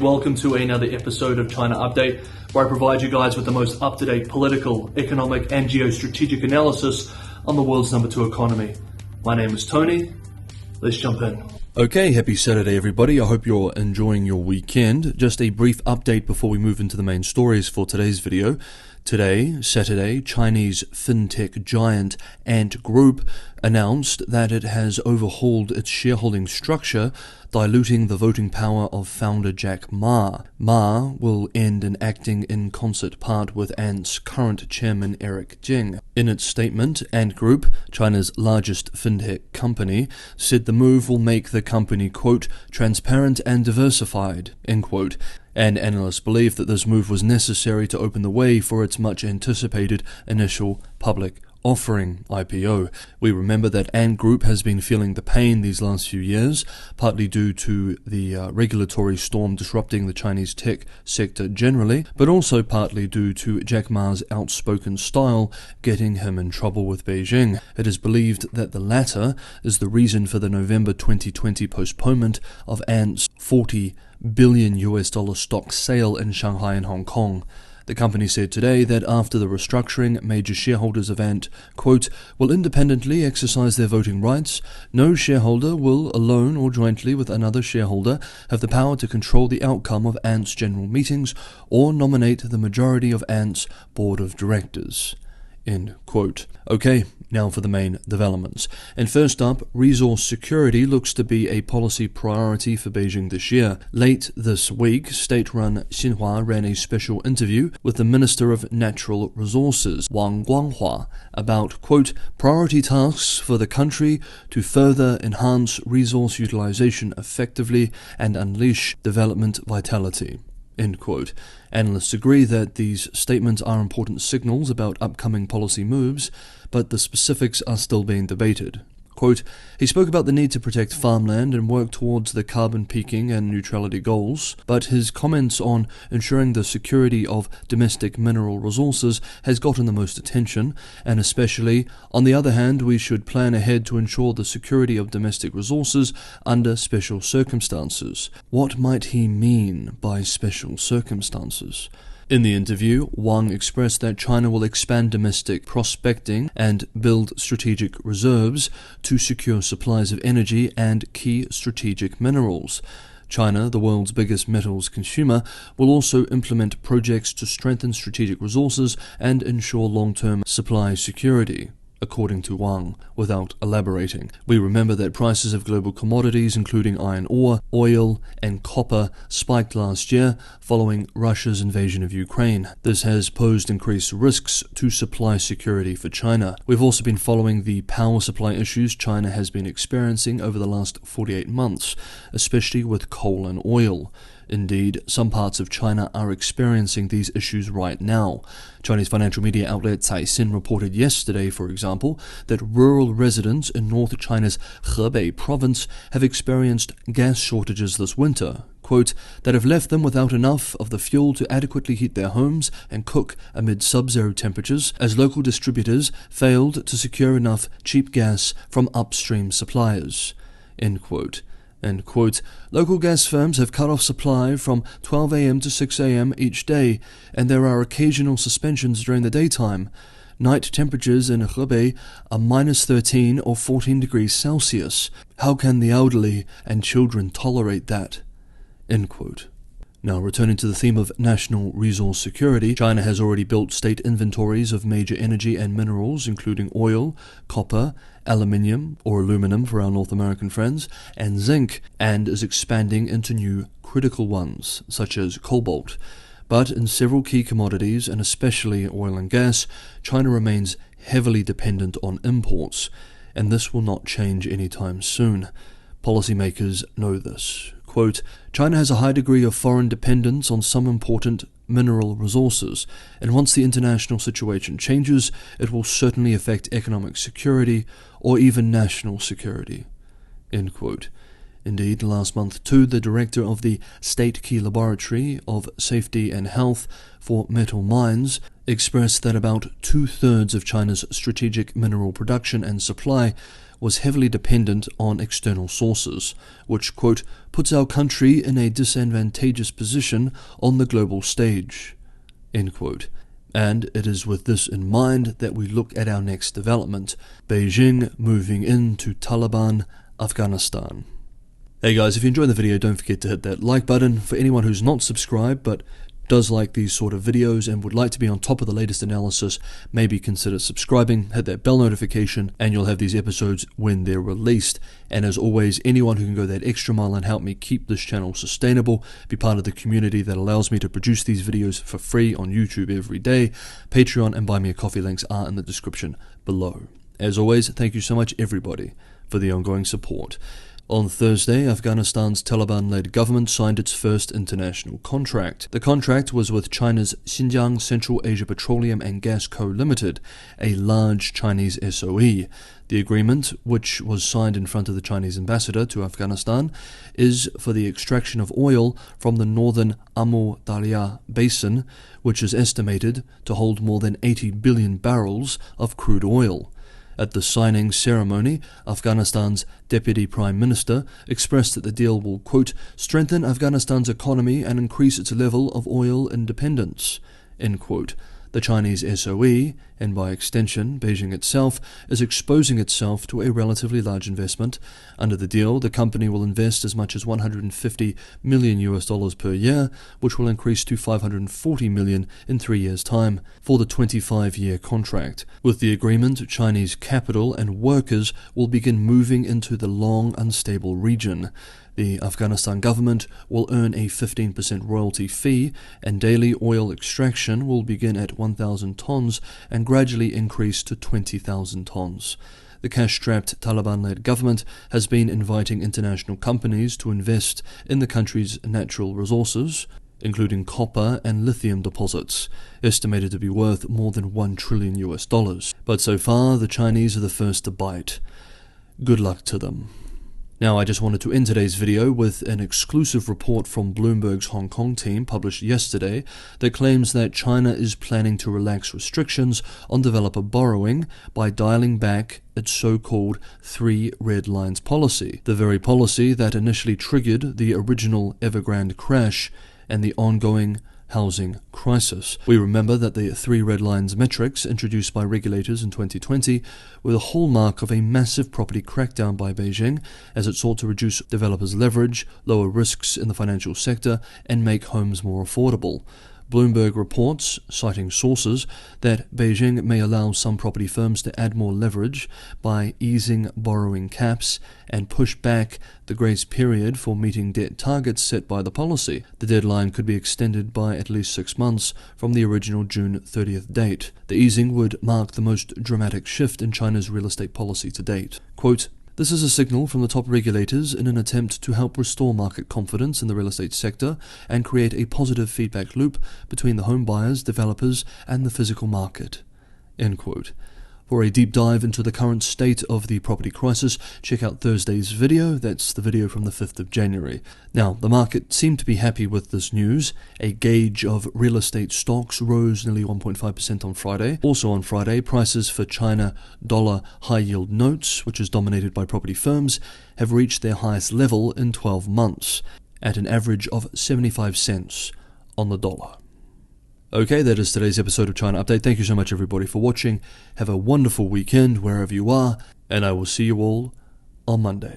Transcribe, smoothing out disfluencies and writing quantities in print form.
Welcome to another episode of China Update, where I provide you guys with the most up-to-date political, economic and geostrategic analysis on the world's number 2 economy. My name is Tony. Let's jump in. Okay, happy Saturday everybody. I hope you're enjoying your weekend. Just a brief update before we move into the main stories for today's video. Today, Saturday, Chinese fintech giant Ant Group announced that it has overhauled its shareholding structure, diluting the voting power of founder Jack Ma. Ma will end in acting in concert part with Ant's current chairman Eric Jing. In its statement, Ant Group, China's largest fintech company, said the move will make the company, quote, transparent and diversified, end quote. And analysts believe that this move was necessary to open the way for its much-anticipated initial public offering, IPO. We remember that Ant Group has been feeling the pain these last few years, partly due to the regulatory storm disrupting the Chinese tech sector generally, but also partly due to Jack Ma's outspoken style getting him in trouble with Beijing. It is believed that the latter is the reason for the November 2020 postponement of Ant's $40 billion stock sale in Shanghai and Hong Kong. The company said today that after the restructuring, major shareholders of Ant, quote, will independently exercise their voting rights. No shareholder will, alone or jointly with another shareholder, have the power to control the outcome of Ant's general meetings or nominate the majority of Ant's board of directors. End quote. Okay, now for the main developments. And first up, resource security looks to be a policy priority for Beijing this year. Late this week, state-run Xinhua ran a special interview with the Minister of Natural Resources, Wang Guanghua, about, quote, priority tasks for the country to further enhance resource utilization effectively and unleash development vitality. End quote. Analysts agree that these statements are important signals about upcoming policy moves, but the specifics are still being debated. Quote, he spoke about the need to protect farmland and work towards the carbon peaking and neutrality goals, but his comments on ensuring the security of domestic mineral resources has gotten the most attention, and especially, on the other hand, we should plan ahead to ensure the security of domestic resources under special circumstances. What might he mean by special circumstances? In the interview, Wang expressed that China will expand domestic prospecting and build strategic reserves to secure supplies of energy and key strategic minerals. China, the world's biggest metals consumer, will also implement projects to strengthen strategic resources and ensure long-term supply security, according to Wang, without elaborating. We remember that prices of global commodities, including iron ore, oil, and copper, spiked last year following Russia's invasion of Ukraine. This has posed increased risks to supply security for China. We've also been following the power supply issues China has been experiencing over the last 48 months, especially with coal and oil. Indeed, some parts of China are experiencing these issues right now. Chinese financial media outlet Caixin reported yesterday, for example, that rural residents in North China's Hebei province have experienced gas shortages this winter, quote, that have left them without enough of the fuel to adequately heat their homes and cook amid sub-zero temperatures, as local distributors failed to secure enough cheap gas from upstream suppliers, end quote. End quote. Local gas firms have cut off supply from 12 a.m. to 6 a.m. each day, and there are occasional suspensions during the daytime. Night temperatures in Hebei are minus 13 or 14 degrees Celsius. How can the elderly and children tolerate that? End quote. Now, returning to the theme of national resource security, China has already built state inventories of major energy and minerals, including oil, copper, aluminium, or aluminum for our North American friends, and zinc, and is expanding into new critical ones, such as cobalt. But in several key commodities, and especially oil and gas, China remains heavily dependent on imports, and this will not change anytime soon. Policymakers know this. Quote, China has a high degree of foreign dependence on some important mineral resources, and once the international situation changes, it will certainly affect economic security or even national security. End quote. Indeed, last month too, the director of the State Key Laboratory of Safety and Health for Metal Mines expressed that about 2/3 of China's strategic mineral production and supply was heavily dependent on external sources, which, quote, puts our country in a disadvantageous position on the global stage, end quote. And it is with this in mind that we look at our next development, Beijing moving into Taliban Afghanistan. Hey guys, if you enjoyed the video, don't forget to hit that like button. For anyone who's not subscribed but does like these sort of videos and would like to be on top of the latest analysis, maybe consider subscribing, hit that bell notification, and you'll have these episodes when they're released. And as always, anyone who can go that extra mile and help me keep this channel sustainable, be part of the community that allows me to produce these videos for free on YouTube every day, Patreon and Buy Me a Coffee links are in the description below. As always, thank you so much everybody for the ongoing support. On Thursday, Afghanistan's Taliban-led government signed its first international contract. The contract was with China's Xinjiang Central Asia Petroleum and Gas Co. Limited, a large Chinese SOE. The agreement, which was signed in front of the Chinese ambassador to Afghanistan, is for the extraction of oil from the northern Amur Darya basin, which is estimated to hold more than 80 billion barrels of crude oil. At the signing ceremony, Afghanistan's Deputy Prime Minister expressed that the deal will, quote, strengthen Afghanistan's economy and increase its level of oil independence, end quote. The Chinese SOE, and by extension Beijing itself, is exposing itself to a relatively large investment. Under the deal, the company will invest as much as $150 million per year, which will increase to $540 million in 3 years' time for the 25-year contract. With the agreement, Chinese capital and workers will begin moving into the long unstable region. The Afghanistan government will earn a 15% royalty fee, and daily oil extraction will begin at 1,000 tons and gradually increase to 20,000 tons. The cash-strapped Taliban-led government has been inviting international companies to invest in the country's natural resources, including copper and lithium deposits, estimated to be worth more than $1 trillion. But so far, the Chinese are the first to bite. Good luck to them. Now, I just wanted to end today's video with an exclusive report from Bloomberg's Hong Kong team published yesterday that claims that China is planning to relax restrictions on developer borrowing by dialing back its so-called 3 red lines policy, the very policy that initially triggered the original Evergrande crash and the ongoing housing crisis. We remember that the 3 red lines metrics introduced by regulators in 2020 were the hallmark of a massive property crackdown by Beijing as it sought to reduce developers' leverage, lower risks in the financial sector, and make homes more affordable. Bloomberg reports, citing sources, that Beijing may allow some property firms to add more leverage by easing borrowing caps and push back the grace period for meeting debt targets set by the policy. The deadline could be extended by at least 6 months from the original June 30th date. The easing would mark the most dramatic shift in China's real estate policy to date. Quote, this is a signal from the top regulators in an attempt to help restore market confidence in the real estate sector and create a positive feedback loop between the home buyers, developers, and the physical market. End quote. For a deep dive into the current state of the property crisis, check out Thursday's video. That's the video from the 5th of January. Now, the market seemed to be happy with this news. A gauge of real estate stocks rose nearly 1.5% on Friday. Also on Friday, prices for China dollar high-yield notes, which is dominated by property firms, have reached their highest level in 12 months, at an average of 75 cents on the dollar. Okay, that is today's episode of China Update. Thank you so much everybody for watching. Have a wonderful weekend wherever you are, and I will see you all on Monday.